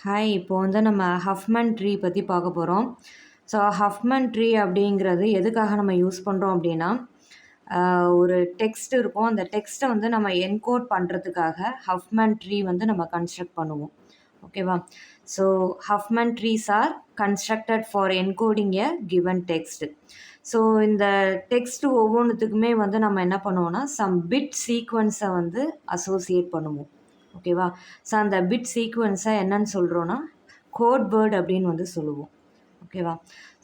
Hi, இப்போ வந்து நம்ம ஹஃப்மன் ட்ரீ பற்றி பார்க்க போகிறோம். ஸோ ஹஃப்மன் ட்ரீ அப்படிங்கிறது எதுக்காக நம்ம யூஸ் பண்ணுறோம் அப்படின்னா, ஒரு டெக்ஸ்ட் இருக்கும். அந்த டெக்ஸ்ட்டை வந்து நம்ம என்கோட் பண்ணுறதுக்காக ஹஃப்மன் ட்ரீ வந்து நம்ம கன்ஸ்ட்ரக்ட் பண்ணுவோம். ஓகேவா? So Huffman trees are constructed for encoding a given text. So இந்த டெக்ஸ்ட் ஒவ்வொன்றுத்துக்குமே வந்து நம்ம என்ன பண்ணுவோம்னா, சம் பிட் சீக்வன்ஸை வந்து அசோசியேட் பண்ணுவோம். ஓகேவா? ஸோ அந்த பிட் சீக்வன்ஸை என்னன்னு சொல்கிறோன்னா, கோட் வேர்ட் அப்படின்னு வந்து சொல்லுவோம். ஓகேவா?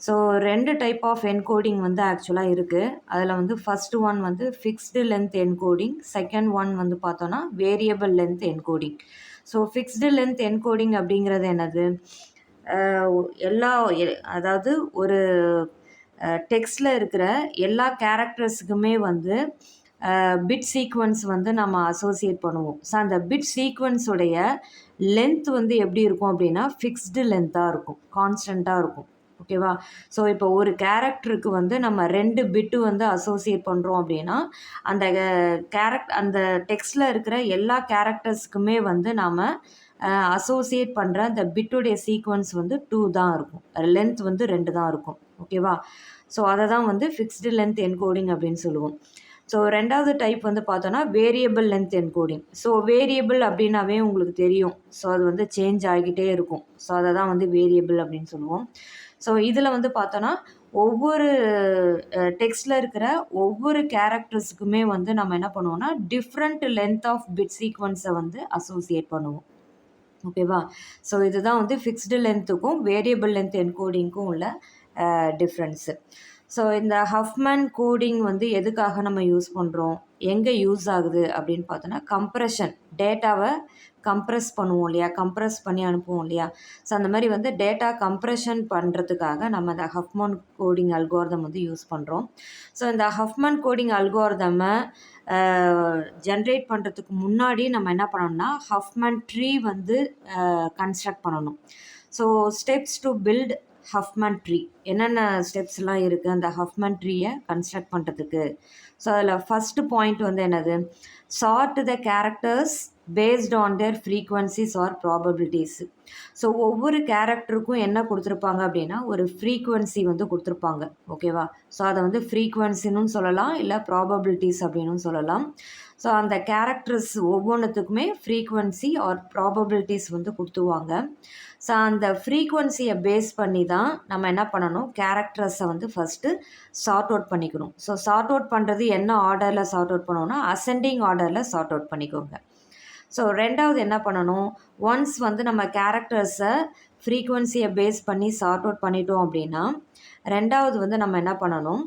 ஸோ 2 டைப் ஆஃப் என்கோடிங் வந்து ஆக்சுவலாக இருக்குது. அதில் வந்து ஃபஸ்ட்டு ஒன் வந்து fixed length encoding, second one வந்து பார்த்தோன்னா variable length encoding. So fixed length encoding அப்படிங்கிறது என்னது? அதாவது ஒரு டெக்ஸ்டில் இருக்கிற எல்லா கேரக்டர்ஸுக்குமே வந்து பிட் சீக்வன்ஸ் வந்து நம்ம அசோசியேட் பண்ணுவோம். ஸோ அந்த பிட் சீக்வன்ஸுடைய லென்த் வந்து எப்படி இருக்கும் அப்படின்னா, ஃபிக்ஸ்டு லென்த்தாக இருக்கும், கான்ஸ்டண்ட்டாக இருக்கும். ஓகேவா? ஸோ இப்போ ஒரு கேரக்டருக்கு வந்து நம்ம 2 பிட்டு வந்து அசோசியேட் பண்ணுறோம் அப்படின்னா, அந்த அந்த டெக்ஸ்டில் இருக்கிற எல்லா கேரக்டர்ஸுக்குமே வந்து நாம் அசோசியேட் பண்ணுற அந்த பிட்டுடைய சீக்வன்ஸ் வந்து 2 தான் இருக்கும். லென்த் வந்து 2 தான் இருக்கும். ஓகேவா? ஸோ அதை தான் வந்து ஃபிக்ஸ்டு லென்த் என்கோடிங் அப்படின்னு சொல்லுவோம். ஸோ 2வது டைப் வந்து பார்த்தோன்னா variable length encoding. So variable அப்படின்னாவே உங்களுக்கு தெரியும். ஸோ அது வந்து சேஞ்ச் ஆகிக்கிட்டே இருக்கும். ஸோ அதை தான் வந்து வேரியபிள் அப்படின்னு சொல்லுவோம். ஸோ இதில் வந்து பார்த்தோன்னா ஒவ்வொரு டெக்ஸ்டில் இருக்கிற ஒவ்வொரு கேரக்டர்ஸுக்குமே வந்து நம்ம என்ன பண்ணுவோம்னா, டிஃப்ரெண்ட் லென்த் ஆஃப் பிட் சீக்வன்ஸை வந்து அசோசியேட் பண்ணுவோம். ஓகேவா? ஸோ இதுதான் வந்து ஃபிக்ஸ்டு லென்த்துக்கும் வேரியபிள் லென்த் என்கோடிங்க்கும் உள்ள டிஃப்ரென்ஸு. ஸோ இந்த ஹஃப்மன் கோடிங் வந்து எதுக்காக நம்ம யூஸ் பண்ணுறோம், எங்கே யூஸ் ஆகுது அப்படின்னு பார்த்தோன்னா, கம்ப்ரெஷன், டேட்டாவை கம்ப்ரெஸ் பண்ணுவோம் இல்லையா, கம்ப்ரெஸ் பண்ணி அனுப்புவோம் இல்லையா. ஸோ அந்த மாதிரி வந்து டேட்டா கம்ப்ரெஷன் பண்ணுறதுக்காக நம்ம இந்த ஹஃப்மன் கோடிங் அல்காரிதம் வந்து யூஸ் பண்ணுறோம். ஸோ இந்த ஹஃப்மன் கோடிங் அல்காரிதமை ஜென்ரேட் பண்ணுறதுக்கு முன்னாடி நம்ம என்ன பண்ணணும்னா, ஹஃப்மன் ட்ரீ வந்து கன்ஸ்ட்ரக்ட் பண்ணணும். So steps to build Huffman tree, என்னென்ன ஸ்டெப்ஸ்லாம் இருக்குது அந்த ஹஃப்மன் ட்ரீயை கன்ஸ்ட்ரக்ட் பண்ணுறதுக்கு. ஸோ அதில் ஃபஸ்ட்டு பாயிண்ட் வந்து என்னது, sort the characters based on their frequencies or probabilities. So ஒவ்வொரு கேரக்டருக்கும் என்ன கொடுத்துருப்பாங்க அப்படின்னா, ஒரு ஃப்ரீக்வன்சி வந்து கொடுத்துருப்பாங்க. ஓகேவா? ஸோ அதை வந்து ஃப்ரீக்வன்சின்னு சொல்லலாம், இல்லை ப்ராபபிலிட்டிஸ் அப்படின்னு சொல்லலாம். ஸோ அந்த கேரக்டர்ஸ் ஒவ்வொன்றுத்துக்குமே ஃப்ரீக்வன்சி ஆர் ப்ராபபிலிட்டிஸ் வந்து கொடுத்துருவாங்க. ஸோ அந்த ஃப்ரீக்வன்சியை பேஸ் பண்ணி தான் நம்ம என்ன பண்ணணும், கேரக்டர்ஸை வந்து ஃபஸ்ட்டு சார்ட் அவுட் பண்ணிக்கணும். ஸோ சார்ட் அவுட் பண்ணுறது என்ன ஆர்டரில் சார்ட் அவுட் பண்ணணும்னா, அசெண்டிங் ஆர்டரில் சார்ட் அவுட் பண்ணிக்கோங்க. ஸோ 2வது என்ன பண்ணணும், ஒன்ஸ் வந்து நம்ம கேரக்டர்ஸை ஃப்ரீக்வன்சியை பேஸ் பண்ணி சார்ட் அவுட் பண்ணிட்டோம் அப்படின்னா, 2வது வந்து நம்ம என்ன பண்ணணும்,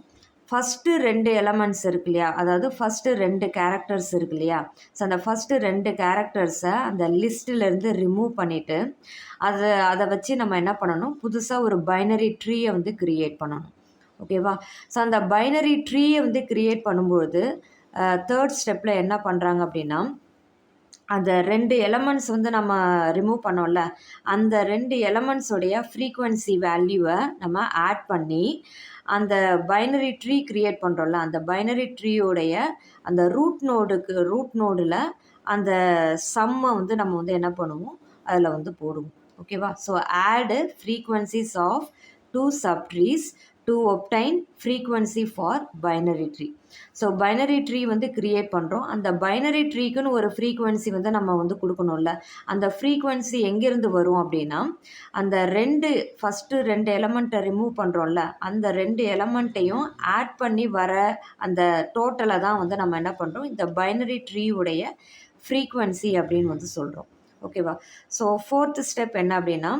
ஃபஸ்ட்டு 2 எலமெண்ட்ஸ் இருக்கு இல்லையா, அதாவது ஃபஸ்ட்டு 2 கேரக்டர்ஸ் இருக்கு இல்லையா. ஸோ அந்த ஃபஸ்ட்டு 2 கேரக்டர்ஸை அந்த லிஸ்ட்டிலேருந்து ரிமூவ் பண்ணிவிட்டு அதை வச்சு நம்ம என்ன பண்ணணும், புதுசாக ஒரு பைனரி ட்ரீயை வந்து க்ரியேட் பண்ணணும். ஓகேவா? ஸோ அந்த பைனரி ட்ரீயை வந்து க்ரியேட் பண்ணும்போது 3rd ஸ்டெப்பில் என்ன பண்ணுறாங்க அப்படின்னா, அந்த 2 எலமெண்ட்ஸ் வந்து நம்ம ரிமூவ் பண்ணோம்ல, அந்த 2 எலமெண்ட்ஸோடைய ஃப்ரீக்வன்சி வேல்யூவை நம்ம ஆட் பண்ணி அந்த பைனரி ட்ரீ க்ரியேட் பண்ணுறோம்ல, அந்த பைனரி ட்ரீயோடைய அந்த ரூட் நோடில் அந்த சம்மை வந்து நம்ம வந்து என்ன பண்ணுவோம், அதில் வந்து போடுவோம். ஓகேவா? So add frequencies of 2 subtrees to obtain frequency for binary tree. So binary tree வந்து க்ரியேட் பண்ணுறோம். அந்த பைனரி ட்ரீக்குன்னு ஒரு ஃப்ரீக்வன்சி வந்து நம்ம வந்து கொடுக்கணும்ல. அந்த ஃப்ரீக்வன்சி எங்கேருந்து வரும் அப்படின்னா, அந்த ஃபஸ்ட்டு 2 எலமெண்ட்டை ரிமூவ் பண்ணுறோம்ல, அந்த 2 எலமெண்ட்டையும் ஆட் பண்ணி வர அந்த டோட்டலை தான் வந்து நம்ம என்ன பண்ணுறோம், இந்த பைனரி ட்ரீயுடைய ஃப்ரீக்வன்சி அப்படின்னு வந்து சொல்கிறோம். ஓகேவா? ஸோ 4th ஸ்டெப் என்ன அப்படின்னா,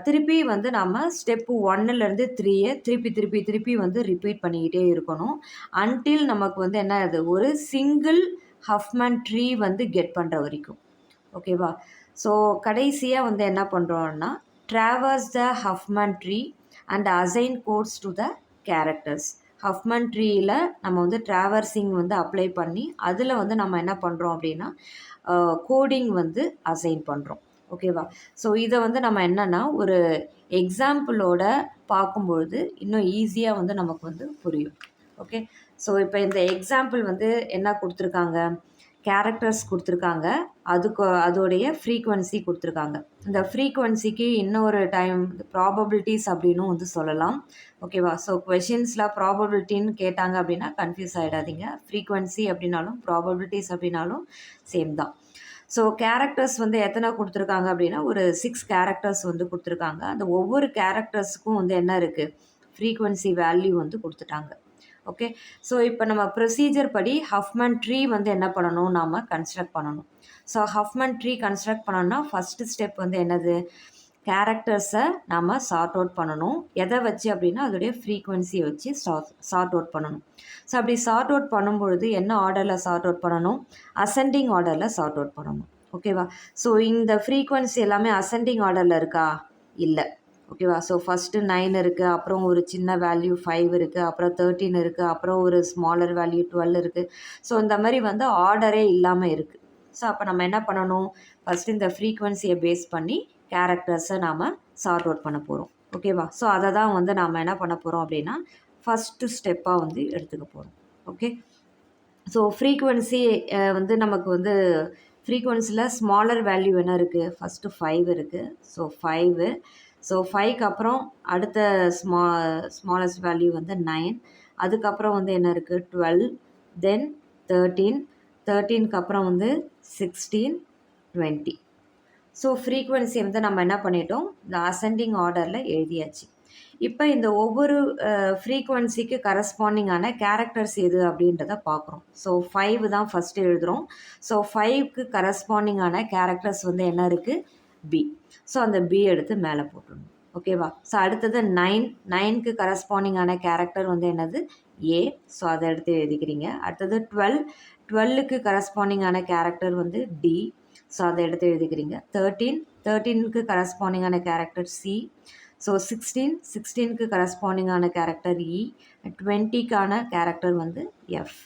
திருப்பி வந்து நம்ம ஸ்டெப்பு 1லேருந்து 3 திருப்பி வந்து ரிப்பீட் பண்ணிக்கிட்டே இருக்கணும். அன்டில் நமக்கு வந்து என்ன ஆகுது, ஒரு சிங்கிள் ஹஃப்மன் ட்ரீ வந்து கெட் பண்ணுற வரைக்கும். ஓகேவா? ஸோ கடைசியாக வந்து என்ன பண்ணுறோம்னா, traverse the Huffman tree and assign codes to the characters. Huffman ட்ரீயில் நம்ம வந்து ட்ராவர்சிங் வந்து அப்ளை பண்ணி அதில் வந்து நம்ம என்ன பண்ணுறோம் அப்படின்னா, கோடிங் வந்து அசைன் பண்ணுறோம். ஓகேவா? ஸோ இதை வந்து நம்ம என்னென்னா ஒரு எக்ஸாம்பிளோட பார்க்கும்பொழுது இன்னும் ஈஸியாக வந்து நமக்கு வந்து புரியும். ஓகே? ஸோ இப்போ இந்த எக்ஸாம்பிள் வந்து என்ன கொடுத்துருக்காங்க, கேரக்டர்ஸ் கொடுத்துருக்காங்க, அதோடைய ஃப்ரீக்வன்சி கொடுத்துருக்காங்க. இந்த ஃப்ரீக்வன்சிக்கு இன்னொரு டைம் ப்ராபபிலிட்டிஸ் அப்படின்னும் வந்து சொல்லலாம். ஓகேவா? ஸோ கொஷின்ஸில் ப்ராபபிலிட்டின்னு கேட்டாங்க அப்படின்னா கன்ஃபியூஸ் ஆகிடாதீங்க. ஃப்ரீக்வன்சி அப்படின்னாலும் ப்ராபபிலிட்டிஸ் அப்படின்னாலும் சேம் தான். ஸோ கேரக்டர்ஸ் வந்து எத்தனை கொடுத்துருக்காங்க அப்படின்னா ஒரு 6 கேரக்டர்ஸ் வந்து கொடுத்துருக்காங்க. அந்த ஒவ்வொரு கேரக்டர்ஸுக்கும் வந்து என்ன இருக்குது, ஃப்ரீக்வன்சி வேல்யூ வந்து கொடுத்துட்டாங்க. ஓகே. ஸோ இப்போ நம்ம ப்ரொசீஜர் படி ஹஃப்மன் ட்ரீ வந்து என்ன பண்ணணும், நாம் கன்ஸ்ட்ரக்ட் பண்ணணும். ஸோ ஹஃப்மன் ட்ரீ கன்ஸ்ட்ரக்ட் பண்ணோன்னா ஃபஸ்ட்டு ஸ்டெப் வந்து என்னது, கேரக்டர்ஸை நாம் சார்ட் அவுட் பண்ணணும். எதை வச்சு அப்படின்னா அதோடைய ஃப்ரீக்வன்சியை வச்சு சார்ட் அவுட் பண்ணணும். ஸோ அப்படி சார்ட் அவுட் பண்ணும்பொழுது என்ன ஆர்டரில் சார்ட் அவுட் பண்ணணும், அசெண்டிங் ஆர்டரில் சார்ட் அவுட் பண்ணணும். ஓகேவா? ஸோ இந்த ஃப்ரீக்வன்சி எல்லாமே அசெண்டிங் ஆர்டரில் இருக்கா, இல்லை. ஓகேவா? ஸோ ஃபஸ்ட்டு 9 இருக்குது, அப்புறம் ஒரு சின்ன வேல்யூ 5 இருக்குது, அப்புறம் 13 இருக்குது, அப்புறம் ஒரு ஸ்மாலர் வேல்யூ 12 இருக்குது. ஸோ இந்த மாதிரி வந்து ஆர்டரே இல்லாமல் இருக்குது. ஸோ அப்போ நம்ம என்ன பண்ணணும், ஃபஸ்ட்டு இந்த ஃப்ரீக்வன்சியை பேஸ் பண்ணி கேரக்டர்ஸை நாம் சார்ட் அவுட் பண்ண போகிறோம். ஓகேவா? ஸோ அதை தான் வந்து நாம் என்ன பண்ண போகிறோம் அப்படின்னா ஃபஸ்ட்டு ஸ்டெப்பாக வந்து எடுத்துக்க போகிறோம். ஓகே. ஸோ ஃப்ரீக்வன்சி வந்து நமக்கு வந்து ஃப்ரீக்வன்சியில் ஸ்மாலர் வேல்யூ என்ன இருக்குது, ஃபஸ்ட்டு 5 இருக்குது. ஸோ 5. ஸோ 5க்கு அப்புறம் அடுத்த ஸ்மாலஸ்ட் வேல்யூ வந்து 9. அதுக்கப்புறம் வந்து என்ன இருக்குது, 12, தென் 13, 13க்கு அப்புறம் வந்து 16, 20. ஸோ ஃப்ரீக்வன்சி வந்து நம்ம என்ன பண்ணிட்டோம், இந்த அசெண்டிங் ஆர்டரில் எழுதியாச்சு. இப்போ இந்த ஒவ்வொரு ஃப்ரீக்வன்சிக்கு கரஸ்பாண்டிங்கான கேரக்டர்ஸ் எது அப்படின்றத பார்க்குறோம். ஸோ 5 தான் ஃபஸ்ட்டு எழுதுகிறோம். ஸோ 5க்கு கரஸ்பாண்டிங்கான கேரக்டர்ஸ் வந்து என்ன இருக்குது, பி. ஸோ அந்த பி எடுத்து மேலே போட்டுடணும். ஓகேவா? ஸோ அடுத்தது 9க்கு கரஸ்பாண்டிங்கான கேரக்டர் வந்து என்னது, ஏ. ஸோ அதை எடுத்து எழுதிக்கிறீங்க. அடுத்தது 12க்கு கரஸ்பாண்டிங்கான கேரக்டர் வந்து டி. ஸோ அதை எடுத்து எழுதிக்கிறீங்க. 13க்கு கரஸ்பாண்டிங்கான கேரக்டர் சி. ஸோ 16க்கு கரஸ்பாண்டிங்கான கேரக்டர் இ. 20க்கான கேரக்டர் வந்து எஃப்.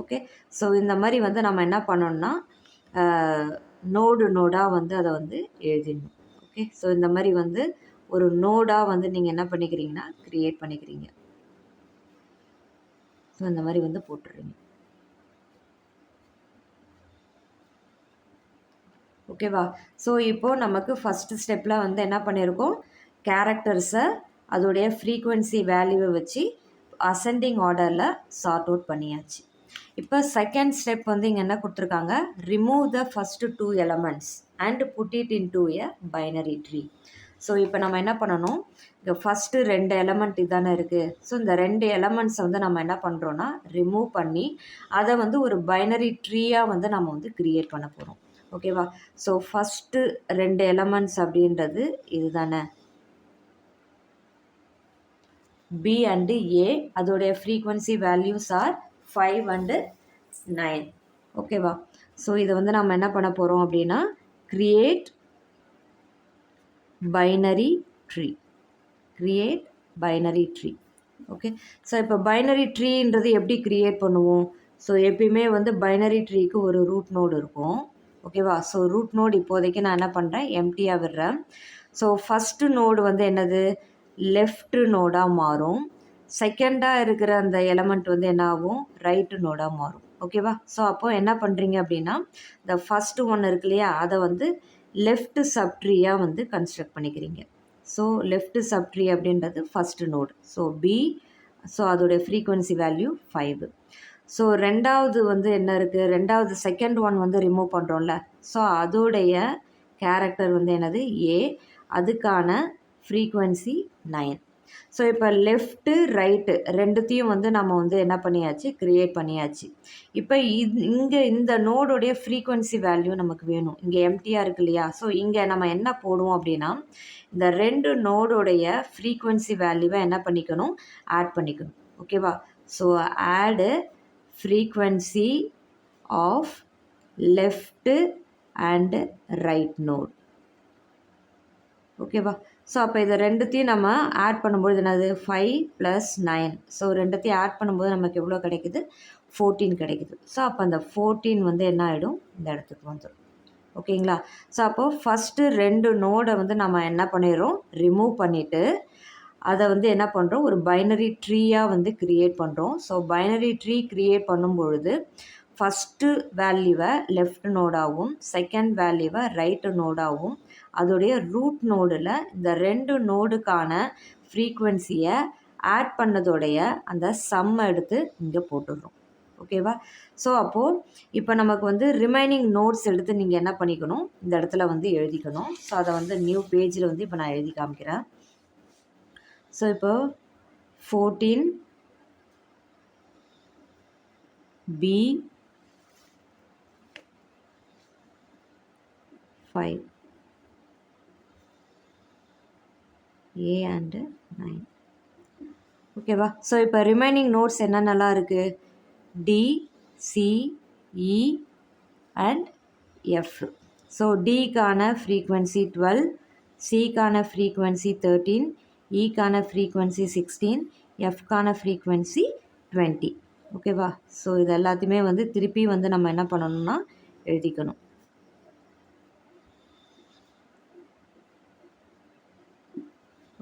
ஓகே. ஸோ இந்த மாதிரி வந்து நம்ம என்ன பண்ணோம்னா நோடாக வந்து அதை வந்து எழுதிடணும். ஓகே. ஸோ இந்த மாதிரி வந்து ஒரு நோடாக வந்து நீங்கள் என்ன பண்ணிக்கிறீங்கன்னா க்ரியேட் பண்ணிக்கிறீங்க. ஸோ இந்த மாதிரி வந்து போட்டுடுறீங்க. ஓகேவா? ஸோ இப்போது நமக்கு ஃபஸ்ட்டு ஸ்டெப்பில் வந்து என்ன பண்ணியிருக்கோம், கேரக்டர்ஸை அதோடைய ஃப்ரீக்வன்சி வேல்யூவை வச்சு அசெண்டிங் ஆர்டரில் சார்ட் அவுட் பண்ணியாச்சு. இப்போ செகண்ட் ஸ்டெப் வந்து இங்கே என்ன கொடுத்துருக்காங்க, remove the first 2 elements and put it into a binary tree. So இப்போ நம்ம என்ன பண்ணணும், இங்கே ஃபஸ்ட்டு 2 எலமெண்ட் இதானே இருக்குது. ஸோ இந்த 2 எலமெண்ட்ஸை வந்து நம்ம என்ன பண்ணுறோன்னா ரிமூவ் பண்ணி அதை வந்து ஒரு பைனரி ட்ரீயாக வந்து நம்ம வந்து க்ரியேட் பண்ண போகிறோம். ஓகேவா? ஸோ ஃபஸ்ட்டு 2 எலமெண்ட்ஸ் அப்படின்றது இது தானே, பி அண்டு ஏ. அதோடைய ஃப்ரீக்வன்சி வேல்யூஸ் ஆர் 5 அண்டு 9. ஓகேவா? ஸோ இதை வந்து நம்ம என்ன பண்ண போகிறோம் அப்படின்னா create binary tree. Okay. So இப்போ பைனரி ட்ரீன்றது எப்படி க்ரியேட் பண்ணுவோம், ஸோ எப்பயுமே வந்து பைனரி ட்ரீக்கு ஒரு ரூட் நோடு இருக்கும். ஓகேவா? ஸோ ரூட் நோடு இப்போதைக்கு நான் என்ன பண்ணுறேன், எம்டியாக விடுறேன். ஸோ ஃபஸ்ட்டு நோடு வந்து என்னது, லெஃப்ட் நோடாக மாறும். செகண்டாக இருக்கிற அந்த எலமெண்ட் வந்து என்ன ஆகும், ரைட்டு நோடாக மாறும். ஓகேவா? ஸோ அப்போது என்ன பண்ணுறீங்க அப்படின்னா இந்த ஃபஸ்ட்டு ஒன்று இருக்கு இல்லையா, அதை வந்து லெஃப்ட் சப்ட்ரீயாக வந்து கன்ஸ்ட்ரக்ட் பண்ணிக்கிறீங்க. ஸோ லெஃப்ட் சப்ட்ரீ அப்படின்றது first node. So B. So அதோடைய ஃப்ரீக்வன்சி வேல்யூ 5. ஸோ ரெண்டாவது வந்து என்ன இருக்குது, ரெண்டாவது செகண்ட் ஒன் வந்து ரிமூவ் பண்ணுறோம்ல, ஸோ அதோடைய கேரக்டர் வந்து என்னது, ஏ. அதுக்கான ஃப்ரீக்வன்சி 9. ஸோ இப்போ லெஃப்ட்டு ரைட்டு ரெண்டுத்தையும் வந்து நம்ம வந்து என்ன பண்ணியாச்சு, க்ரியேட் பண்ணியாச்சு. இப்போ இங்கே இந்த நோடுடைய ஃப்ரீக்வன்சி வேல்யூ நமக்கு வேணும். இங்கே எம்டியாக இருக்கு இல்லையா, ஸோ இங்கே நம்ம என்ன போடுவோம் அப்படின்னா இந்த 2 நோடுடைய ஃப்ரீக்வன்சி வேல்யூவை என்ன பண்ணிக்கணும், ஆட் பண்ணிக்கணும். ஓகேவா? ஸோ ஆடு frequency of left and right node. ஓகேவா? ஸோ அப்போ இதை ரெண்டுத்தையும் நம்ம ஆட் பண்ணும்போது என்னது, 5 + 9. ஸோ ரெண்டுத்தையும் ஆட் பண்ணும்போது நமக்கு எவ்வளோ கிடைக்குது, 14 கிடைக்குது. ஸோ அப்போ அந்த 14 வந்து என்ன ஆகிடும், இந்த இடத்துக்கு வந்துடும். ஓகேங்களா? ஸோ அப்போது ஃபஸ்ட்டு 2 நோடை வந்து நம்ம என்ன பண்ணிடுறோம், ரிமூவ் பண்ணிவிட்டு அதை வந்து என்ன பண்ணுறோம், ஒரு பைனரி ட்ரீயாக வந்து க்ரியேட் பண்ணுறோம். ஸோ பைனரி ட்ரீ க்ரியேட் பண்ணும்பொழுது ஃபஸ்ட்டு வேல்யூவை லெஃப்ட் நோடாகவும் செகண்ட் வேல்யூவை ரைட்டு நோடாகவும் அதோடைய ரூட் நோடில் இந்த 2 நோடுக்கான ஃப்ரீக்குவென்சியை ஆட் பண்ணதோடைய அந்த சம்மை எடுத்து இங்கே போட்டுடுறோம். ஓகேவா? ஸோ அப்போது இப்போ நமக்கு வந்து ரிமைனிங் நோட்ஸ் எடுத்து நீங்கள் என்ன பண்ணிக்கணும், இந்த இடத்துல வந்து எழுதிக்கணும். ஸோ அதை வந்து நியூ பேஜில் வந்து இப்போ நான் எழுதி காமிக்கிறேன். ஸோ இப்போ 14 B 5 A and 9. ஓகேவா? ஸோ இப்போ ரிமைனிங் நோட்ஸ் என்னென்னலாம் இருக்குது? D, C, E and F. So Dக்கான ஃப்ரீக்வன்சி 12, Cக்கான ஃப்ரீக்வன்சி 13, Eக்கான ஃப்ரீக்வன்சி 16, Fக்கான ஃப்ரீக்வன்சி 20. ஓகேவா? ஸோ இது எல்லாத்தையுமே வந்து திருப்பி வந்து நம்ம என்ன பண்ணணும்னா எழுதிக்கணும்.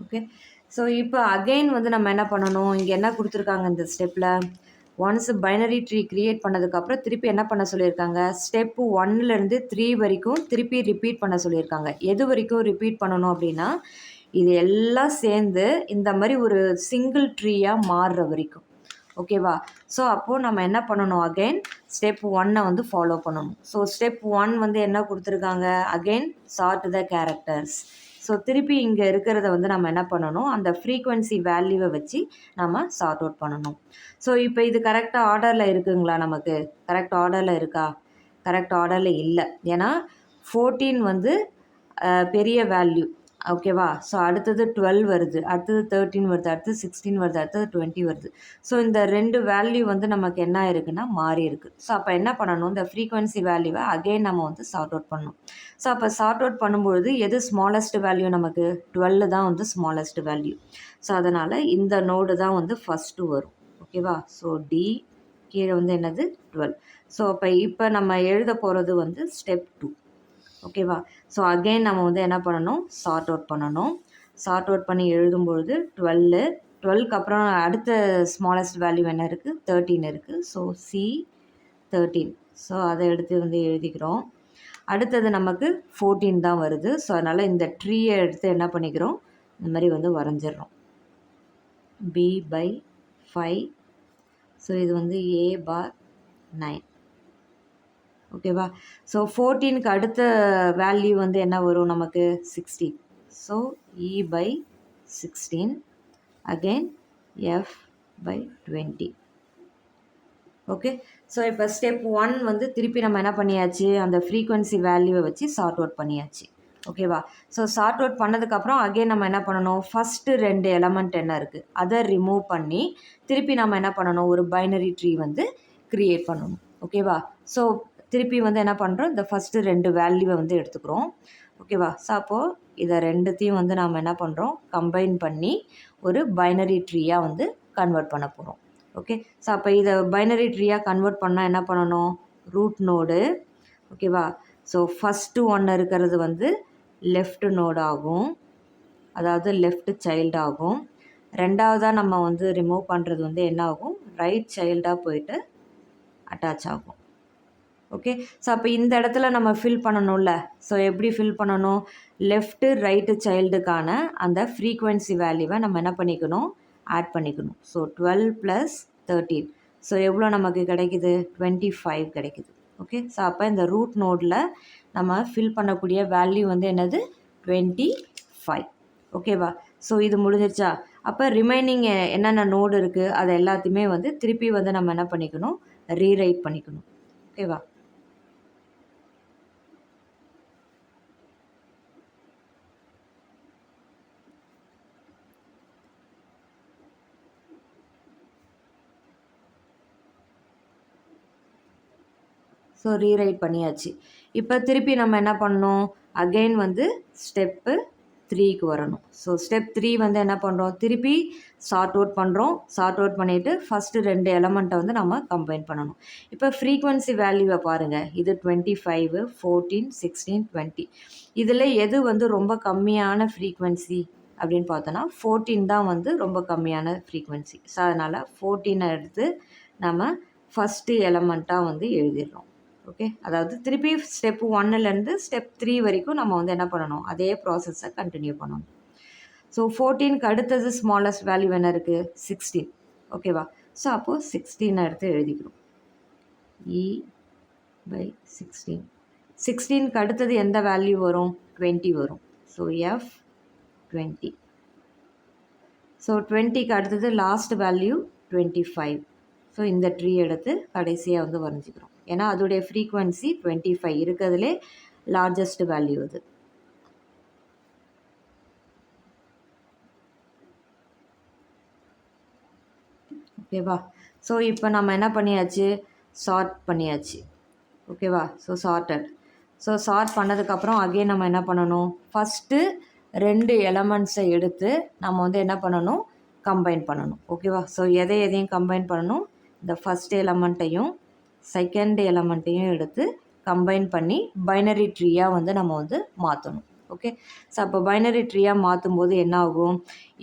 ஓகே. ஸோ இப்போ அகெயின் வந்து நம்ம என்ன பண்ணணும், இங்கே என்ன கொடுத்துருக்காங்க இந்த ஸ்டெப்பில், ஒன்ஸ் பைனரி ட்ரீ க்ரியேட் பண்ணதுக்கப்புறம் திருப்பி என்ன பண்ண சொல்லியிருக்காங்க, ஸ்டெப் 1லேருந்து 3 வரைக்கும் திருப்பி ரிப்பீட் பண்ண சொல்லியிருக்காங்க. எது வரைக்கும் ரிப்பீட் பண்ணணும் அப்படின்னா, இது எல்லாம் சேர்ந்து இந்த மாதிரி ஒரு சிங்கிள் ட்ரீயாக மாறுற வரைக்கும். ஓகேவா? ஸோ அப்போது நம்ம என்ன பண்ணணும், அகெயின் ஸ்டெப் 1 வந்து ஃபாலோ பண்ணணும். ஸோ ஸ்டெப் 1 வந்து என்ன கொடுத்துருக்காங்க, again sort the characters. So திருப்பி இங்கே இருக்கிறத வந்து நம்ம என்ன பண்ணணும், அந்த ஃப்ரீக்வன்சி வேல்யூவை வச்சு நம்ம சார்ட் அவுட் பண்ணணும். ஸோ இப்போ இது கரெக்டாக ஆர்டரில் இருக்குங்களா, நமக்கு கரெக்ட் ஆர்டரில் இருக்கா? கரெக்ட் ஆர்டரில் இல்லை. ஏன்னா 14 வந்து பெரிய வேல்யூ. ஓகேவா? ஸோ அடுத்தது 12 வருது, அடுத்தது 13 வருது, அடுத்தது 16 வருது, அடுத்தது 20 வருது. ஸோ இந்த 2 வேல்யூ வந்து நமக்கு என்ன இருக்குன்னா மாறி இருக்குது. ஸோ அப்போ என்ன பண்ணணும், இந்த ஃப்ரீக்வன்சி வேல்யூவை அகெயின் நம்ம வந்து சார்ட் அவுட் பண்ணணும். ஸோ அப்போ சார்ட் அவுட் பண்ணும்பொழுது எது ஸ்மாலஸ்ட் வேல்யூ, நமக்கு 12 தான் வந்து ஸ்மாலஸ்ட் வேல்யூ. ஸோ அதனால் இந்த நோடு தான் வந்து ஃபஸ்ட்டு வரும். ஓகேவா? ஸோ டி கீழே வந்து என்னது 12. ஸோ இப்போ நம்ம எழுத போகிறது வந்து ஸ்டெப் 2. ஓகேவா? ஸோ அகெயின் நம்ம வந்து என்ன பண்ணணும், சார்ட் அவுட் பண்ணணும். சார்ட் அவுட் பண்ணி எழுதும்பொழுது 12க்கு அப்புறம் அடுத்த ஸ்மாலஸ்ட் வேல்யூ என்ன இருக்குது, 13 இருக்குது. So C 13. ஸோ அதை எடுத்து வந்து எழுதிக்கிறோம். அடுத்தது நமக்கு 14 தான் வருது. ஸோ அதனால் இந்த ட்ரீயை எடுத்து என்ன பண்ணிக்கிறோம், இந்த மாதிரி வந்து வரைஞ்சிடுறோம். B/5. ஸோ இது வந்து A/9. ஓகேவா? ஸோ 14க்கு அடுத்த வேல்யூ வந்து என்ன வரும் நமக்கு, 16. So E/16 again F/20. Okay. So இப்போ ஸ்டெப் 1 வந்து திருப்பி நம்ம என்ன பண்ணியாச்சு, அந்த ஃப்ரீக்வன்சி வேல்யூவை வச்சு சார்ட் அவுட் பண்ணியாச்சு. ஓகேவா? ஸோ சார்ட் அவுட் பண்ணதுக்கப்புறம் அகெயின் நம்ம என்ன பண்ணணும், ஃபஸ்ட்டு 2 எலமெண்ட் என்ன இருக்குது அதை ரிமூவ் பண்ணி திருப்பி நம்ம என்ன பண்ணணும், ஒரு பைனரி ட்ரீ வந்து க்ரியேட் பண்ணணும். ஓகேவா? ஸோ திருப்பி வந்து என்ன பண்ணுறோம், இந்த ஃபஸ்ட்டு 2 வேல்யூவை வந்து எடுத்துக்கிறோம். ஓகேவா? ஸோ அப்போது இதை ரெண்டுத்தையும் வந்து நாம் என்ன பண்ணுறோம், கம்பைன் பண்ணி ஒரு பைனரி ட்ரீயாக வந்து கன்வெர்ட் பண்ண போகிறோம். ஓகே. ஸோ அப்போ இதை பைனரி ட்ரீயாக கன்வெர்ட் பண்ணால் என்ன பண்ணணும், ரூட் நோடு. ஓகேவா? ஸோ ஃபஸ்ட்டு ஒன்று இருக்கிறது வந்து லெஃப்ட் நோடு ஆகும், அதாவது லெஃப்ட் சைல்டு ஆகும். ரெண்டாவதாக நம்ம வந்து ரிமூவ் பண்ணுறது வந்து என்ன ஆகும், ரைட் சைல்டாக போயிட்டு அட்டாச் ஆகும். ஓகே. ஸோ அப்போ இந்த இடத்துல நம்ம ஃபில் பண்ணணும்ல. ஸோ எப்படி ஃபில் பண்ணணும், லெஃப்ட்டு ரைட்டு சைல்டுக்கான அந்த ஃப்ரீக்வன்சி வேல்யூவை நம்ம என்ன பண்ணிக்கணும், ஆட் பண்ணிக்கணும். ஸோ 12 + 13. ஸோ எவ்வளோ நமக்கு கிடைக்குது, 25 கிடைக்குது. ஓகே. ஸோ அப்போ இந்த ரூட் நோடில் நம்ம ஃபில் பண்ணக்கூடிய வேல்யூ வந்து என்னது, 25. ஓகேவா? ஸோ இது முடிஞ்சிருச்சா? அப்போ ரிமைனிங் என்னென்ன நோடு இருக்குது அதை எல்லாத்தையுமே வந்து திருப்பி வந்து நம்ம என்ன பண்ணிக்கணும், ரீரைட் பண்ணிக்கணும். ஓகேவா? ஸோ ரீரைட் பண்ணியாச்சு. இப்போ திருப்பி நம்ம என்ன பண்ணணும், அகெயின் வந்து ஸ்டெப்பு 3க்கு வரணும். ஸோ ஸ்டெப் 3 வந்து என்ன பண்ணுறோம், திருப்பி சார்ட் அவுட் பண்ணுறோம். சார்ட் அவுட் பண்ணிவிட்டு ஃபஸ்ட்டு 2 எலமெண்ட்டை வந்து நம்ம கம்பைன் பண்ணணும். இப்போ ஃப்ரீக்வன்சி வேல்யூவை பாருங்கள், இது 25, 14, 16, 20. இதில் எது வந்து ரொம்ப கம்மியான ஃப்ரீக்வன்சி அப்படின்னு பார்த்தோன்னா 14 தான் வந்து ரொம்ப கம்மியான ஃப்ரீக்வன்சி. ஸோ அதனால் 14 எடுத்து நம்ம ஃபஸ்ட்டு எலமெண்ட்டாக வந்து எழுதிடுறோம். ஓகே, அதாவது திருப்பி ஸ்டெப் 1லேருந்து ஸ்டெப் 3 வரைக்கும் நம்ம வந்து என்ன பண்ணணும், அதே ப்ராசஸை கண்டினியூ பண்ணணும். ஸோ 14க்கு அடுத்தது ஸ்மாலஸ்ட் வேல்யூ என்ன இருக்குது, 16. ஓகேவா, ஸோ அப்போது 16 எடுத்து எழுதிக்கிறோம். E/16. 16க்கு அடுத்தது எந்த வேல்யூ வரும், 20 வரும். So F20. ஸோ 20க்கு அடுத்தது லாஸ்ட் வேல்யூ 25. ஸோ இந்த ட்ரீ எடுத்து கடைசியாக வந்து வரைஞ்சிக்கிறோம். ஏன்னா அதோடைய ஃப்ரீக்குவென்சி 25 இருக்கிறதுலே லார்ஜஸ்ட் வேல்யூ அது. ஓகேவா, ஸோ இப்போ நம்ம என்ன பண்ணியாச்சு, சார்ட் பண்ணியாச்சு. ஓகேவா, ஸோ சார்ட்டட். ஸோ சார்ட் பண்ணதுக்கப்புறம் அகெயின் நம்ம என்ன பண்ணணும், ஃபஸ்ட்டு 2 எலமெண்ட்ஸை எடுத்து நம்ம வந்து என்ன பண்ணணும், கம்பைன் பண்ணணும். ஓகேவா, ஸோ எதையும் கம்பைன் பண்ணணும், இந்த ஃபஸ்ட் எலமெண்ட்டையும் செகண்ட் எலமெண்ட்டையும் எடுத்து கம்பைன் பண்ணி பைனரி ட்ரீயாக வந்து நம்ம வந்து மாற்றணும். ஓகே, ஸோ அப்போ பைனரி ட்ரீயாக மாற்றும் போது என்ன ஆகும்,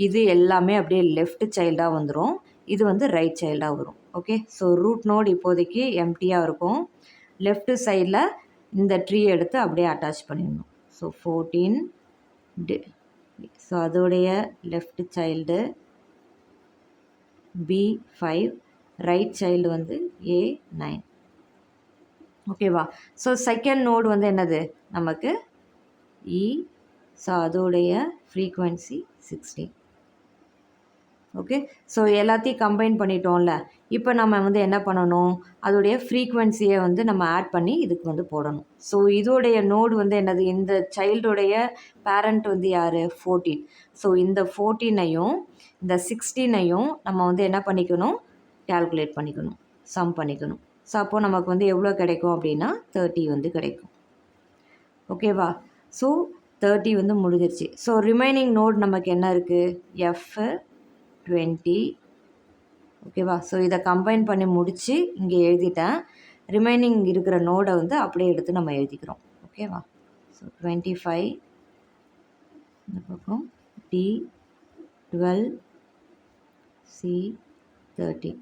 இது எல்லாமே அப்படியே லெஃப்ட் சைல்டாக வந்துடும், இது வந்து ரைட் சைல்டாக வரும். ஓகே, ஸோ ரூட் நோடு இப்போதைக்கு எம்டியாக இருக்கும். லெஃப்ட் சைடில் இந்த ட்ரீ எடுத்து அப்படியே அட்டாச் பண்ணிடணும். ஸோ 14, ஸோ அதோடைய left child B5, right child வந்து A9. ஓகேவா, ஸோ செகண்ட் நோடு வந்து என்னது நமக்கு E, ஸோ அதோடைய ஃப்ரீக்குவென்சி 16. ஓகே, ஸோ எல்லாத்தையும் கம்பைன் பண்ணிட்டோம்ல, இப்போ நம்ம வந்து என்ன பண்ணணும், அதோடைய ஃப்ரீக்குவென்சியை வந்து நம்ம ஆட் பண்ணி இதுக்கு வந்து போடணும். ஸோ இதோடைய நோடு வந்து என்னது, இந்த சைல்டுடைய பேரண்ட் வந்து யார், 14. ஸோ இந்த 14ஐயும் இந்த 16ஐயும் நம்ம வந்து என்ன பண்ணிக்கணும், கால்குலேட் பண்ணிக்கணும், சம் பண்ணிக்கணும். ஸோ அப்போது நமக்கு வந்து எவ்வளோ கிடைக்கும் அப்படின்னா 30 வந்து கிடைக்கும். ஓகேவா, ஸோ 30 வந்து முடிஞ்சிருச்சு. ஸோ ரிமைனிங் நோட் நமக்கு என்ன இருக்குது, F20. ஓகேவா, ஸோ இதை கம்பைன் பண்ணி முடித்து இங்கே எழுதிட்டேன். ரிமைனிங் இருக்கிற நோடை வந்து அப்படியே எடுத்து நம்ம எழுதிக்கிறோம். ஓகேவா, ஸோ 25 இந்த பக்கம் D12 C13.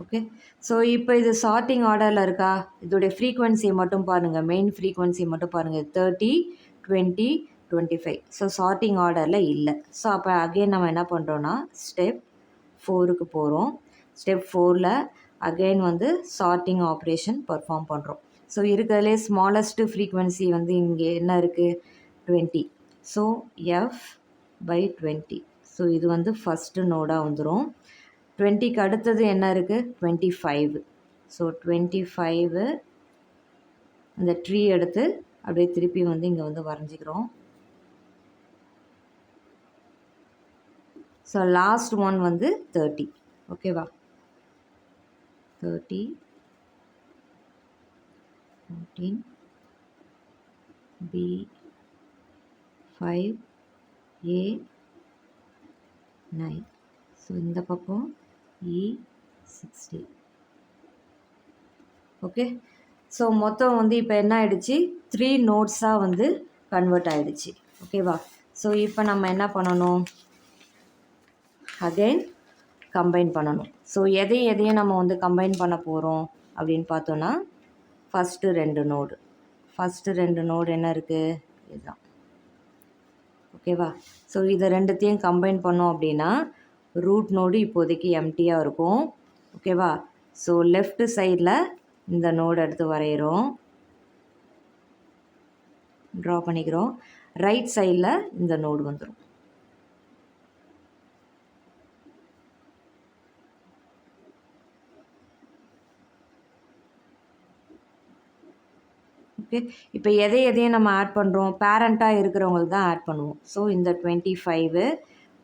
ஓகே, ஸோ இப்போ இது சார்ட்டிங் ஆர்டரில் இருக்கா, இதோடைய ஃப்ரீக்குவென்சியை மட்டும் பாருங்கள், மெயின் ஃப்ரீக்குவென்சியை மட்டும் பாருங்கள், 30, 20, 25. ஸோ சார்ட்டிங் ஆர்டரில் இல்லை. ஸோ அப்போ அகெயின் நம்ம என்ன பண்ணுறோன்னா ஸ்டெப் 4க்கு போகிறோம். ஸ்டெப் 4ல் அகெயின் வந்து சார்ட்டிங் ஆப்ரேஷன் பர்ஃபார்ம் பண்ணுறோம். ஸோ இருக்கிறதுலே ஸ்மாலஸ்ட்டு ஃப்ரீக்குவென்சி வந்து இங்கே என்ன இருக்குது, 20. So F/20. ஸோ இது வந்து ஃபஸ்ட்டு நோடாக வந்துடும். 20க்கு அடுத்தது என்ன இருக்குது, 25. ஸோ 25 அந்த ட்ரீ எடுத்து அப்படியே திருப்பி வந்து இங்கே வந்து வரைஞ்சிக்கிறோம். ஸோ லாஸ்ட் ஒன் வந்து 30. ஓகேவா, 30, 14, B5, A9. ஸோ இந்த பக்கம் E60. ஓகே, ஸோ மொத்தம் வந்து இப்போ என்ன ஆகிடுச்சு, 3 நோட்ஸாக வந்து கன்வெர்ட் ஆகிடுச்சு. ஓகேவா, ஸோ இப்போ நம்ம என்ன பண்ணணும், அகெயின் கம்பைன் பண்ணணும். ஸோ எதையும் நம்ம வந்து கம்பைன் பண்ண போகிறோம் அப்படின்னு பார்த்தோன்னா ஃபஸ்ட்டு 2 நோடு என்ன இருக்குது, இதுதான். ஓகேவா, ஸோ இதை ரெண்டுத்தையும் கம்பைன் பண்ணோம் அப்படின்னா ரூட் நோடு இப்போதைக்கு எம்டியாக இருக்கும். ஓகேவா, ஸோ லெஃப்ட் சைடில் இந்த நோடு எடுத்து வரைகிறோம், ட்ரா பண்ணிக்கிறோம். ரைட் சைடில் இந்த நோடு வந்துடும். ஓகே, இப்போ எதையும் நம்ம ஆட் பண்ணுறோம், பேரண்ட்டாக இருக்கிறவங்களுக்கு தான் ஆட் பண்ணுவோம். ஸோ இந்த 25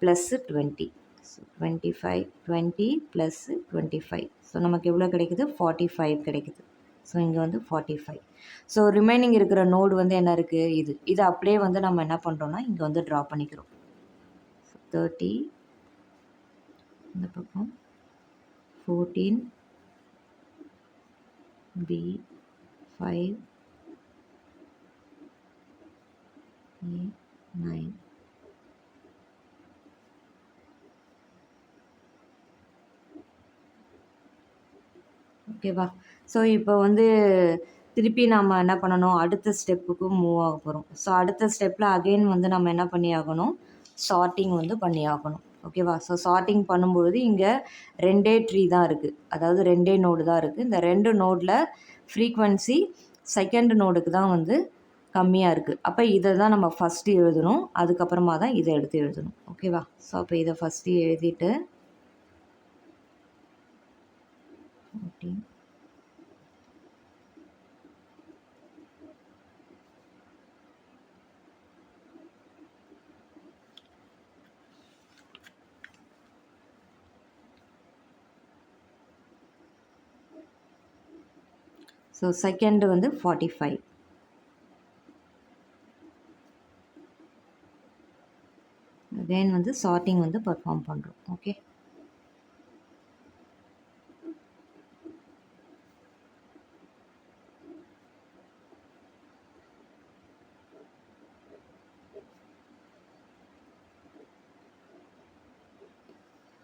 + 20. ஸோ 25, 20 + 25. ஸோ நமக்கு எவ்வளோ கிடைக்குது, 45 கிடைக்குது. ஸோ இங்கே வந்து 45. ஸோ ரிமைனிங் இருக்கிற நோடு வந்து என்ன இருக்குது, இது அப்படியே வந்து நம்ம என்ன பண்ணுறோன்னா இங்கே வந்து ட்ரா பண்ணிக்கிறோம். 30 இந்த பக்கம் 14 B5 A9. ஓகேவா? ஸோ இப்போ வந்து திருப்பி நம்ம என்ன பண்ணணும், அடுத்த ஸ்டெப்புக்கு மூவ் ஆக போகிறோம். ஸோ அடுத்த ஸ்டெப்பில் அகெயின் வந்து நம்ம என்ன பண்ணி ஆகணும், சார்ட்டிங் வந்து பண்ணி ஆகணும். ஓகேவா? ஸோ சார்ட்டிங் பண்ணும்பொழுது இங்கே 2 ட்ரீ தான் இருக்குது, அதாவது 2 நோடு தான் இருக்குது. இந்த 2 நோடில் ஃப்ரீக்வன்சி செகண்ட் நோடுக்கு தான் வந்து கம்மியாக இருக்குது. அப்போ இதை தான் நம்ம ஃபஸ்ட்டு எழுதணும், அதுக்கப்புறமா தான் இதை எடுத்து எழுதணும். ஓகேவா? ஸோ அப்போ இதை ஃபஸ்ட்டு எழுதிட்டு ஸோ செகண்டு வந்து 45. அகைன் வந்து சார்ட்டிங் வந்து பர்ஃபார்ம் பண்ணுறோம். ஓகே,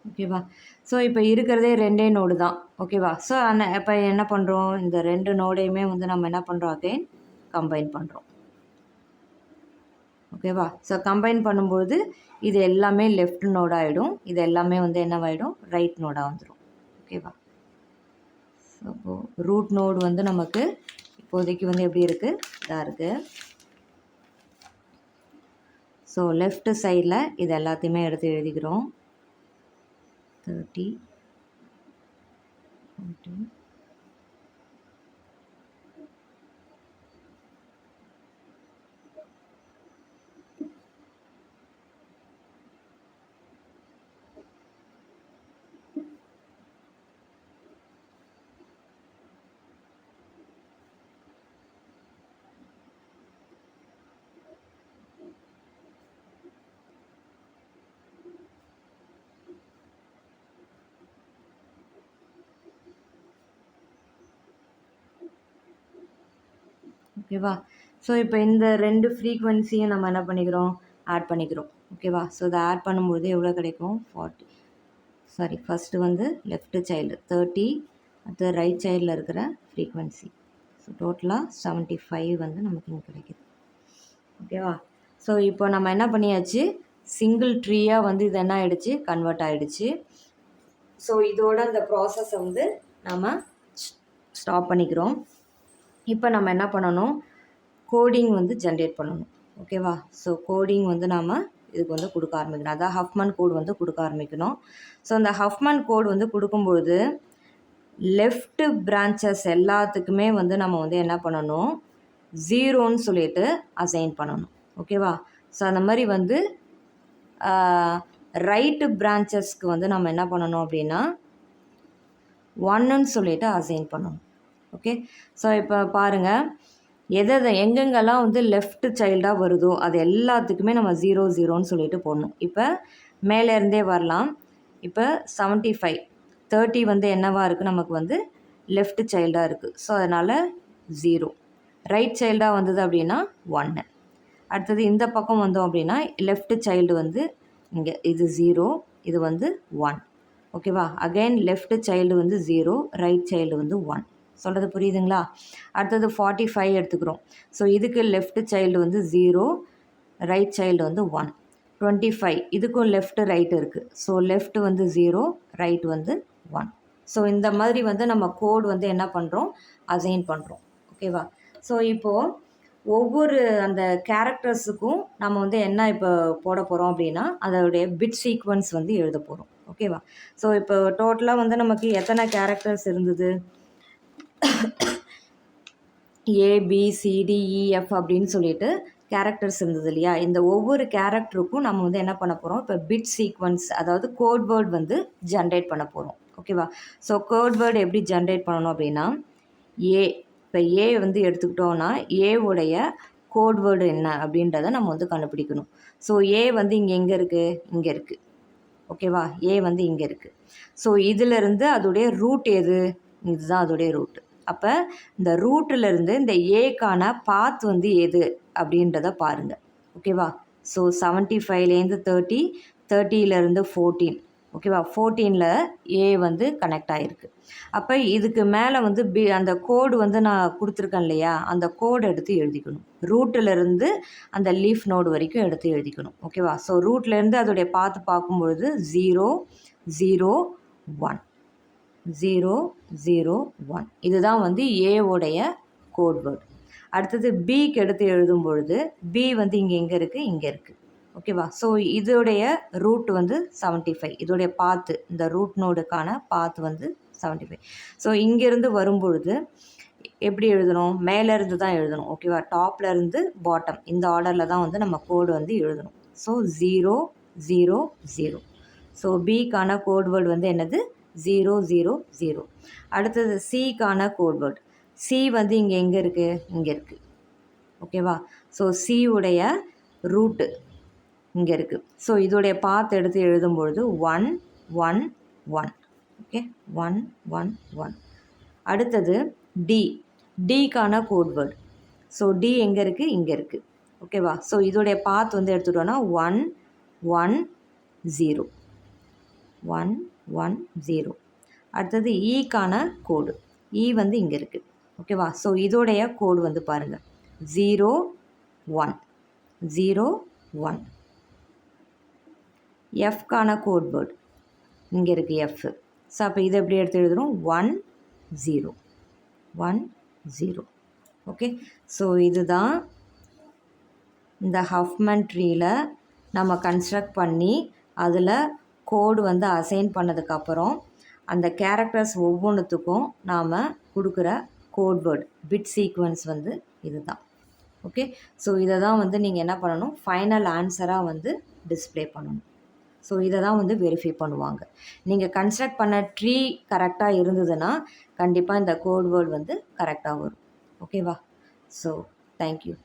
ஓகேவா? ஸோ இப்போ இருக்கிறதே 2 நோடு தான். ஓகேவா? ஸோ இப்போ என்ன பண்ணுறோம், இந்த 2 நோடையுமே வந்து நம்ம என்ன பண்ணுறோம், அகைன் கம்பைன் பண்ணுறோம். ஓகேவா? ஸோ கம்பைன் பண்ணும்போது இது எல்லாமே லெஃப்ட் நோட் ஆகிடும், இது எல்லாமே வந்து என்னவாயிடும், ரைட் நோடாக வந்துடும். ஓகேவா? ஸோ அப்போது ரூட் நோடு வந்து நமக்கு இப்போதைக்கு வந்து எப்படி இருக்குது, இதாக இருக்குது. ஸோ லெஃப்ட் சைடில் இது எல்லாத்தையுமே எடுத்து எழுதிக்கிறோம். 30, 20. ஓகேவா? ஸோ இப்போ இந்த 2 ஃப்ரீக்வன்சியும் நம்ம என்ன பண்ணிக்கிறோம், ஆட் பண்ணிக்கிறோம். ஓகேவா? ஸோ இதை ஆட் பண்ணும்போது எவ்வளோ கிடைக்கும், 40. சாரி, ஃபஸ்ட்டு வந்து லெஃப்ட் சைல்டு 30, அடுத்து ரைட் சைடில் இருக்கிற ஃப்ரீக்வன்சி. ஸோ டோட்டலாக 75 வந்து நமக்கு இங்கே கிடைக்கிது. ஓகேவா? ஸோ இப்போ நம்ம என்ன பண்ணியாச்சு, சிங்கிள் ட்ரீயாக வந்து இது என்ன ஆகிடுச்சு, கன்வெர்ட் ஆகிடுச்சு. ஸோ இதோட அந்த ப்ராசஸை வந்து நம்ம ஸ்டாப் பண்ணிக்கிறோம். இப்போ நம்ம என்ன பண்ணணும், கோடிங் வந்து ஜென்ரேட் பண்ணணும். ஓகேவா? ஸோ கோடிங் வந்து நாம் இதுக்கு வந்து கொடுக்க ஆரம்பிக்கணும், அதான் ஹஃப்மன் கோட் வந்து கொடுக்க ஆரம்பிக்கணும். ஸோ இந்த ஹஃப்மன் கோட் வந்து கொடுக்கும்பொழுது லெஃப்ட் பிரான்ச்சஸ் எல்லாத்துக்குமே வந்து நம்ம வந்து என்ன பண்ணணும், 0ன்னு சொல்லிட்டு அசைன் பண்ணணும். ஓகேவா? ஸோ அந்த மாதிரி வந்து ரைட்டு பிரான்ச்சஸ்க்கு வந்து நம்ம என்ன பண்ணணும் அப்படின்னா 1ன்னு சொல்லிட்டு அசைன் பண்ணணும். ஓகே, ஸோ இப்போ பாருங்கள், எங்கெங்கெல்லாம் வந்து லெஃப்ட் சைல்டாக வருதோ அது எல்லாத்துக்குமே நம்ம 0 0ன்னு சொல்லிட்டு போடணும். இப்போ மேலேருந்தே வரலாம். இப்போ 75, 30 வந்து என்னவாக இருக்குது, நமக்கு வந்து லெஃப்ட் சைல்டாக இருக்குது. ஸோ அதனால் 0. ரைட் சைல்டாக வந்தது அப்படின்னா 1. அடுத்தது இந்த பக்கம் வந்தோம் அப்படின்னா லெஃப்ட் சைல்டு வந்து இங்கே இது 0, இது வந்து 1. ஓகேவா? அகைன் லெஃப்ட் சைல்டு வந்து 0, ரைட் சைல்டு வந்து 1. சொல்கிறது புரியுதுங்களா? அடுத்தது 45 எடுத்துக்கிறோம். ஸோ இதுக்கு லெஃப்ட் சைல்டு வந்து 0, ரைட் சைல்டு வந்து 1. 25 இதுக்கும் லெஃப்ட் ரைட் இருக்குது. ஸோ லெஃப்ட் வந்து 0, ரைட் வந்து 1. ஸோ இந்த மாதிரி வந்து நம்ம கோட் வந்து என்ன பண்ணுறோம், அசைன் பண்ணுறோம். ஓகேவா? ஸோ இப்போது ஒவ்வொரு அந்த கேரக்டர்ஸுக்கும் நம்ம வந்து என்ன இப்போ போட போகிறோம் அப்படின்னா அதோடைய பிட் சீக்வன்ஸ் வந்து எழுத போகிறோம். ஓகேவா? ஸோ இப்போ டோட்டலாக வந்து நமக்கு எத்தனை கேரக்டர்ஸ் இருந்தது, ABCDEF அப்படின்னு சொல்லிட்டு கேரக்டர்ஸ் இருந்தது இல்லையா? இந்த ஒவ்வொரு கேரக்டருக்கும் நம்ம வந்து என்ன பண்ண போகிறோம், இப்போ பிட் சீக்வன்ஸ் அதாவது கோட் வேர்ட் வந்து ஜென்ரேட் பண்ண போகிறோம். ஓகேவா? ஸோ கோட் வேர்டு எப்படி ஜென்ரேட் பண்ணணும் அப்படின்னா, இப்போ ஏ வந்து எடுத்துக்கிட்டோன்னா ஏவுடைய கோட் வேர்டு என்ன அப்படின்றத நம்ம வந்து கண்டுபிடிக்கணும். ஸோ ஏ வந்து இங்கே எங்கே இருக்குது, இங்கே இருக்குது. ஓகேவா? ஏ வந்து இங்கே இருக்குது. ஸோ இதிலிருந்து அதோடைய ரூட் எது, இதுதான் அதோடைய ரூட்டு. அப்போ இந்த ரூட்டிலிருந்து இந்த ஏக்கான பாத் வந்து எது அப்படின்றத பாருங்கள். ஓகேவா? ஸோ 75லேருந்து 30, 30லேருந்து 14, ஓகேவா? 14ல் ஏ வந்து கனெக்ட் ஆகிருக்கு. அப்போ இதுக்கு மேலே வந்து அந்த கோடு வந்து நான் கொடுத்துருக்கேன் இல்லையா, அந்த கோடு எடுத்து எழுதிக்கணும். ரூட்டிலிருந்து அந்த லீஃப் நோடு வரைக்கும் எடுத்து எழுதிக்கணும். ஓகேவா? ஸோ ரூட்லேருந்து அதோடைய பார்த்து பார்க்கும்பொழுது 0 0 1 0 0 1 இதுதான் வந்து ஏவோடைய கோட் வேர்டு. அடுத்தது பிக்கு எடுத்து எழுதும் பொழுது பி வந்து இங்கே எங்கே இருக்குது, இங்கே இருக்குது. ஓகேவா? ஸோ இதோடைய ரூட் வந்து 75. இதோடைய பாத்து, இந்த ரூட் நோடுக்கான பாத் வந்து 75. ஸோ இங்கேருந்து வரும்பொழுது எப்படி எழுதணும், மேலேருந்து தான் எழுதணும். ஓகேவா? டாப்லேருந்து பாட்டம் இந்த ஆர்டரில் தான் வந்து நம்ம கோடு வந்து எழுதணும். ஸோ 0 0 0. ஸோ பிக்கான கோட் வேர்டு வந்து என்னது, 0 0 0. அடுத்தது சிக்கான கோட் வேர்டு. சி வந்து இங்கே எங்கே இருக்குது, இங்கே இருக்குது. ஓகேவா? ஸோ சி உடைய ரூட்டு இங்கே இருக்குது. ஸோ இதோடைய பாத் எடுத்து எழுதும்பொழுது 1 1 1. ஓகே, 1 1 1. அடுத்தது டி. டிக்கான கோட் வேர்டு. ஸோ டி எங்கே இருக்குது, இங்கே இருக்குது. ஓகேவா? ஸோ இதோடைய பாத் வந்து எடுத்துட்டோன்னா 1 1 0 1 1 0. அடுத்தது ஈக்கான கோடு. இ வந்து இங்கே இருக்குது. ஓகேவா? ஸோ இதோடைய கோடு வந்து பாருங்கள் 0 1 0 1. எஃப்கான கோட் வேர்டு இங்கே இருக்குது எஃப். ஸோ அப்போ இதை எப்படி எடுத்து எழுதுகிறோம், 1 0 1 0. ஓகே, ஸோ இதுதான் இந்த ஹஃப்மன் ட்ரீயில் நம்ம கன்ஸ்ட்ரக்ட் பண்ணி அதில் கோடு வந்து அசைன் பண்ணதுக்கப்புறம் அந்த கேரக்டர்ஸ் ஒவ்வொன்றுத்துக்கும் நாம் கொடுக்குற கோட் வேர்டு பிட் சீக்வன்ஸ் வந்து இதுதான். ஓகே, ஸோ இதை தான் வந்து நீங்கள் என்ன பண்ணணும், ஃபைனல் ஆன்சராக வந்து டிஸ்ப்ளே பண்ணணும். ஸோ இதை தான் வந்து வெரிஃபை பண்ணுவாங்க. நீங்கள் கன்ஸ்ட்ரக்ட் பண்ண ட்ரீ கரெக்டாக இருந்ததுன்னா கண்டிப்பாக இந்த கோட் வேர்டு வந்து கரெக்டாக வரும். ஓகேவா? So thank you.